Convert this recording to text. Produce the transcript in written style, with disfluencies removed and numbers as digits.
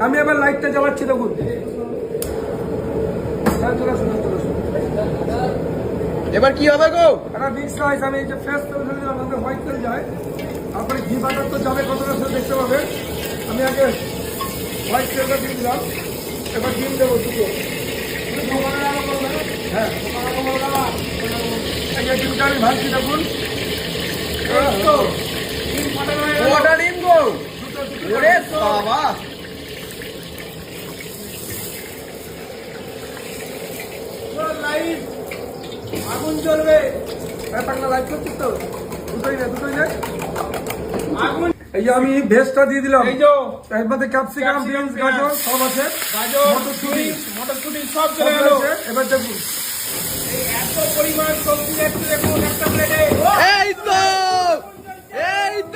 আমি এবার লাইটটা জ্বালাচ্ছি, দেখুন। এবার কি হবে গো? একটা মিক্স রাইস আমি এই যে ফ্রেশ তেল দিলাম, আমাদের হোয়াইট তেল যায়, তারপরে ঘি বাটার তো যাবে কতটা সে দেখতে পাবে। আমি আগে হোয়াইট তেলটা দিয়ে দিলাম, এবার ডিম দেবো দুটো। হ্যাঁ, এই যে ডিমটা আমি ভাজছি, দেখুন। কটা ডিম গো? ওরে বাবা, লাইট আগুন জ্বলবে, টাকা লাইট করছিস তো, দুটোই না আগুন। এই যে আমি ভেজটা দিয়ে দিলাম, এই যে এর মধ্যে ক্যাপসিকাম, বিনস, গাজর সব আছে, মটরশুঁটি সব চলে গেল। এবার দেখুন এই এত পরিমাণ সবজি একটু দেখুন একটা প্লেটে। এই তো